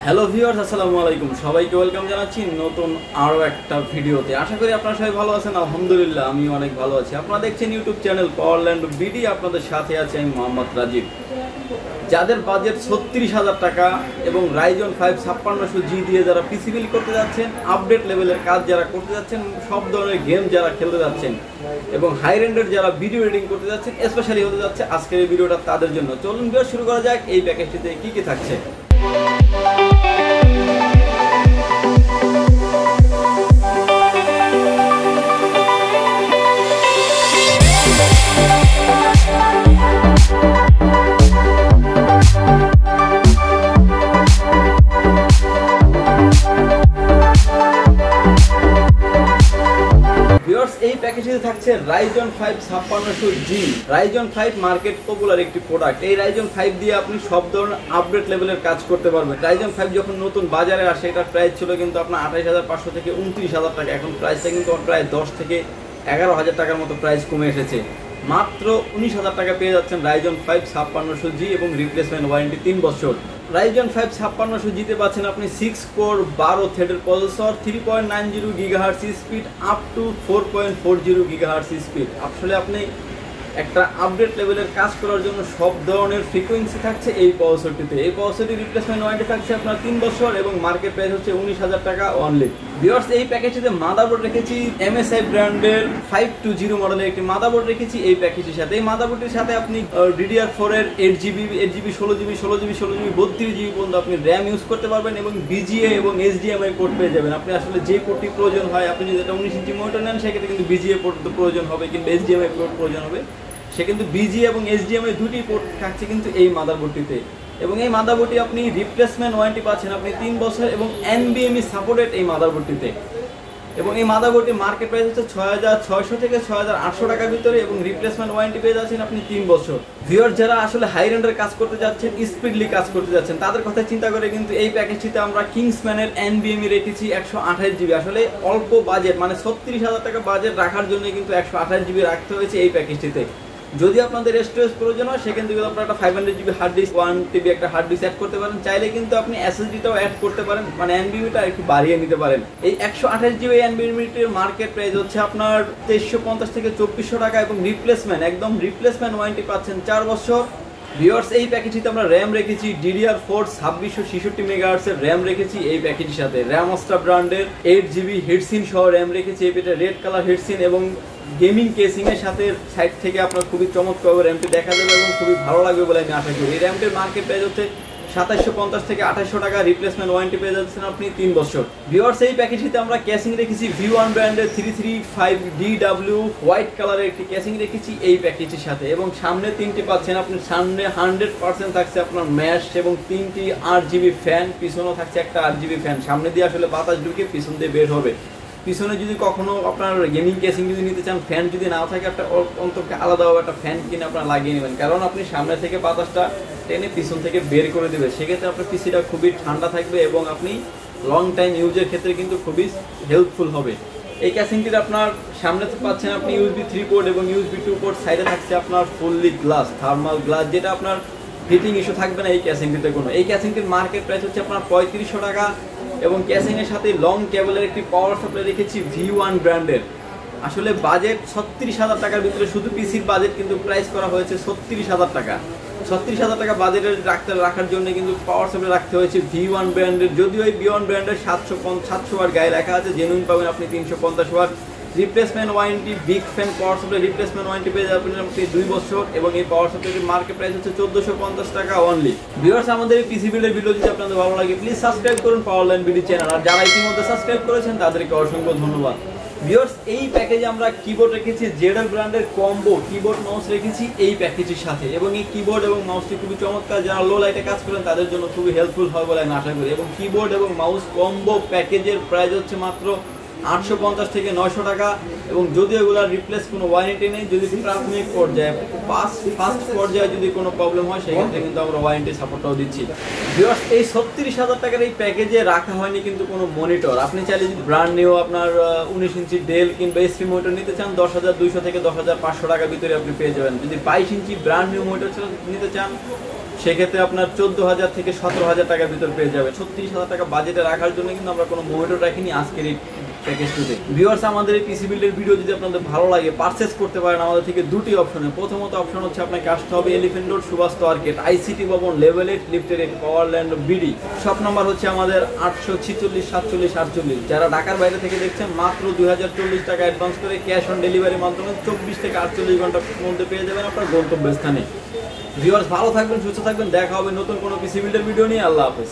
Hello viewers, আসসালামু আলাইকুম। সবাইকে ওয়েলকাম জানাচ্ছি নতুন আরও একটা ভিডিওতে। আশা করি আপনারা সবাই ভালো আছেন। আলহামদুলিল্লাহ আমি অনেক ভালো আছি। আপনারা দেখছেন ইউটিউব চ্যানেল পাওয়ারল্যান্ড বিডি। আপনাদের সাথে আছে আমি মোহাম্মদ রাজীব। যাদের বাজেট 36,000 টাকা এবং রাইজন 5 5600G দিয়ে যারা পিসি বিল্ড করতে যাচ্ছেন, আপডেট লেভেলের কাজ যারা করতে যাচ্ছেন, সব ধরনের গেম যারা খেলতে যাচ্ছেন এবং হাই রেন্ডের যারা ভিডিও এডিটিং করতে যাচ্ছেন, স্পেশালি হতে যাচ্ছে আজকের এই ভিডিওটা তাদের জন্য। চলুন ভিডিও শুরু করা যাক। এই প্যাকেজটিতে কি কি থাকছে। এই প্যাকেজে থাকছে Ryzen 5 5600G। Ryzen 5 market popular একটি প্রোডাক্ট। এই Ryzen 5 দিয়ে আপনি সব ধরনের আপডেট লেভেলের কাজ করতে পারবেন। Ryzen 5 যখন নতুন বাজারে আসে এটার প্রাইস ছিল কিন্তু আপনার 28,500 থেকে 29,000 টাকা। এখন প্রাইসটা কিন্তু প্রায় 10 থেকে 11,000 টাকার মতো প্রাইস কমে এসেছে। মাত্র 19,000 টাকা পেয়ে যাচ্ছেন Ryzen 5 5600G এবং রিপ্লেসমেন্ট ওয়ারেন্টি 3 বছর। Ryzen 5 5600G তে পাচ্ছেন আপনি 6 কোর 12 থ্রেডের processor, 3.90 GHz speed up to 4.40 GHz speed. আসলে আপনি একটা আপডেট লেভেলের কাজ করার জন্য সব ধরনের ফ্রিকোয়েন্সি থাকছে এই প্রসেসরটিতে। এই প্রসেসরটির রিপ্লেসমেন্ট ওয়ারেন্টি থাকছে আপনার 3 বছর এবং মার্কেট প্রাইস হচ্ছে 19,000 টাকা অনলি। ভিউয়ার্স, এই প্যাকেজটিতে মাদারবোর্ড রেখেছি MSI ব্র্যান্ডের 520 মডেলের একটি মাদারবোর্ড রেখেছি এই প্যাকেজের সাথে। এই মাদারবোর্ডটির সাথে আপনি DDR4 এর 8GB 16GB 32GB পর্যন্ত আপনি র্যাম ইউজ করতে পারবেন এবং BGA এবং HDMI পোর্ট পেয়ে যাবেন। আপনি আসলে যে পোর্টটি প্রয়োজন হয়, আপনি যদি এটা 19 ইঞ্চি মনিটর নেন সেক্ষেত্রে কিন্তু BGA পোর্ট প্রয়োজন হবে, কিন্তু HDMI পোর্ট প্রয়োজন হবে। সে কিন্তু BGA এবং HDMI দুটি পোর্ট থাকছে কিন্তু এই মাদারবোর্ডটিতে। এবং এই মাদারবোর্ডটি আপনি রিপ্লেসমেন্ট ওয়ারেন্টি পাচ্ছেন আপনি 3 বছর এবং NVMe সাপোর্টেড এই মাদারবোর্ডটিতে। এবং এই মাদারবোর্ডটি মার্কেট প্রাইস হচ্ছে 6,600 থেকে 6,800 টাকার ভিতরে এবং রিপ্লেসমেন্ট ওয়ারেন্টি পেয়ে যাচ্ছেন আপনি 3 বছর। ভিউয়ার, যারা আসলে হাই রেন্ডের কাজ করতে যাচ্ছেন, স্পিডলি কাজ করতে যাচ্ছেন, তাদের কথা চিন্তা করে কিন্তু এই প্যাকেজটিতে আমরা কিংসম্যানের NVMe রেখেছি 128GB। আসলে অল্প বাজেট, মানে 36,000 টাকা বাজেট রাখার জন্য কিন্তু 128GB রাখতে হয়েছে এই প্যাকেজটিতে। যদি আপনাদের স্টোরেজ প্রয়োজন হয় সেখান থেকে আপনারা একটা 500GB হার্ড ডিস্ক, 1TB একটা হার্ড ডিস্ক অ্যাড করতে পারেন। চাইলে কিন্তু আপনি SSD-টাও অ্যাড করতে পারেন, মানে NVMe-টা একটু বাড়িয়ে নিতে পারেন। এই 128GB NVMe-টির মার্কেট প্রাইস হচ্ছে আপনার 2350 থেকে 2400 টাকা এবং রিপ্লেসমেন্ট, একদম রিপ্লেসমেন্ট ওয়ারেন্টি পাচ্ছেন 4 বছর। ভিউয়ার্স, এই প্যাকেজটিতে আমরা র্যাম রেখেছি DDR4 2666 MHz এর র্যাম রেখেছি এই প্যাকেজের সাথে। Ramsta ব্র্যান্ডের 8GB হিটসিন সহ র্যাম রেখেছি। এটা রেড কালার হিটসিন এবং গেমিং কেসিং এর সাথে সাইড থেকে আপনার খুবই চমৎকার র্যামটি দেখা যাবে এবং খুবই ভালো লাগবে বলে আমি আশা করি। এই র্যামটির মার্কেট প্রাইস হচ্ছে 2750 থেকে 2800 টাকা। রিপ্লেসমেন্ট ওয়ারেন্টি পেয়ে যাচ্ছেন আপনি 3 বছর। ভিউয়ার্স, এই প্যাকেজটিতে আমরা ক্যাসিং রেখেছি V1 ব্র্যান্ডের 335DW হোয়াইট কালারের একটি ক্যাসিং রেখেছি এই প্যাকেজের সাথে। এবং সামনে 3টি পাচ্ছেন আপনি, সামনে 100% থাকছে আপনার ম্যাশ এবং 3টি 8GB ফ্যান, পিছনেও থাকছে একটা 8GB ফ্যান। সামনে দিয়ে আসলে বাতাস ঢুকে পিছন দিয়ে বের হবে। পিছনে যদি কখনো আপনার গেমিং কেসিং যদি নিতে চান, ফ্যান যদি না থাকে, একটা অন্তত আলাদাভাবে একটা ফ্যান কিনে আপনারা লাগিয়ে নেবেন, কারণ আপনি সামনে থেকে বাতাসটা টেনে পিছন থেকে বের করে দেবে। সেক্ষেত্রে আপনার পিসিটা খুবই ঠান্ডা থাকবে এবং আপনি লং টাইম ইউজের ক্ষেত্রে কিন্তু খুবই হেল্পফুল হবে। এই ক্যাসিংটির আপনার সামনে পাচ্ছেন আপনি USB 3 পোর্ট এবং USB 2 পোর্ট। সাইডে থাকছে আপনার ফুললি গ্লাস, থার্মাল গ্লাস, যেটা আপনার হিটিং ইস্যু থাকবে না এই ক্যাসিংটিতে কোনো। এই ক্যাসিংটির মার্কেট প্রাইস হচ্ছে আপনার 3500 টাকা এবং ক্যাসিং এর সাথে লং কেবলের একটি পাওয়ার সাপ্লাই রেখেছি V1 ব্র্যান্ডের। আসলে বাজেট 36,000 টাকার ভিতরে, শুধু পিসির বাজেট কিন্তু প্রাইস করা হয়েছে 36,000 টাকা। 36,000 টাকা বাজেটের রাখার জন্য কিন্তু পাওয়ার সাপ্লাই রাখতে হয়েছে V1 ব্র্যান্ডের। যদিও এই V1 ব্র্যান্ডের 700 ওয়াট গায়ে লেখা আছে, জেনুইন পাবেন আপনি 350 watt. Replacement warranty big fan power supply replacement warranty পেয়ে যাবেন আপনি 2 বছর এবং এই পাওয়ার সাপ্লাইটির মার্কেট প্রাইস হচ্ছে 1450 টাকা অনলি। ভিউয়ার্স, আমাদের এই পিসি বিল্ডের ভিডিও যদি আপনাদের ভালো লাগে প্লিজ সাবস্ক্রাইব করুন পাওয়ারল্যান্ড বিডি চ্যানেল। আর যারা ইতিমধ্যে সাবস্ক্রাইব করেছেন তাদেরকে অসংখ্য ধন্যবাদ। ভিউয়ার্স, এই প্যাকেজে আমরা কিবোর্ড রেখেছি Jedel ব্র্যান্ডের কম্বো কিবোর্ড মাউস রেখেছি এই প্যাকেজের সাথে। এবং এই কিবোর্ড এবং মাউসটি খুবই চমৎকার, যারা লো লাইটে কাজ করেন তাদের জন্য খুবই হেল্পফুল হবে বলে আমি আশা করি। এবং কিবোর্ড এবং মাউস কম্বো প্যাকেজের প্রাইস হচ্ছে মাত্র 850 থেকে 900 টাকা এবং যদি এগুলোর রিপ্লেস কোনো ওয়ারেন্টি নেই, যদি প্রাথমিক পর্যায়ে ফার্স্ট পর্যায়ে যদি কোনো প্রবলেম হয় সেক্ষেত্রে কিন্তু আমরা ওয়ারেন্টি সাপোর্টটাও দিচ্ছি। ভিউয়ার্স, এই 36,000 টাকার এই প্যাকেজে রাখা হয়নি কিন্তু কোনো মনিটর। আপনি চাইলে যদি ব্র্যান্ড নিউ আপনার 19 ইঞ্চি ডেল কিংবা HP মনিটর নিতে চান 10,200 থেকে 10,500 টাকার ভিতরে আপনি পেয়ে যাবেন। যদি 22 ইঞ্চি ব্র্যান্ড নিউ মনিটর নিতে চান সেক্ষেত্রে আপনার 14,000 থেকে 17,000 টাকার ভিতর পেয়ে যাবেন। 36,000 টাকা বাজেটে রাখার জন্য কিন্তু আমরা কোনো মনিটর রাখিনি আজকের এই প্যাকেজটিতে। ভিউয়ার্স, আমাদের এই পিসি বিল্ডের ভিডিও যদি আপনাদের ভালো লাগে পারচেস করতে পারেন আমাদের থেকে দুটি অপশনে। প্রথমত অপশন হচ্ছে আপনাকে আসতে হবে এলিফ্যান্ট রোড সুভাস্তু আর্কেড, আইসিটি ভবন লেভেল 8 লিফটের 8 পাওয়ার ল্যান্ড বিডি। শপ নাম্বার হচ্ছে আমাদের 846 47 48। যারা ঢাকার বাইরে থেকে দেখছেন মাত্র 2040 টাকা অ্যাডভান্স করে ক্যাশ অন ডেলিভারির মাধ্যমে 24 থেকে 48 ঘন্টার মধ্যে পেয়ে যাবেন আপনার গন্তব্যস্থানে। ভিউয়ার্স, ভালো থাকবেন, সুস্থ থাকবেন, দেখা হবে নতুন কোনো পিসি বিল্ডের ভিডিও নিয়ে। আল্লাহ হাফেজ।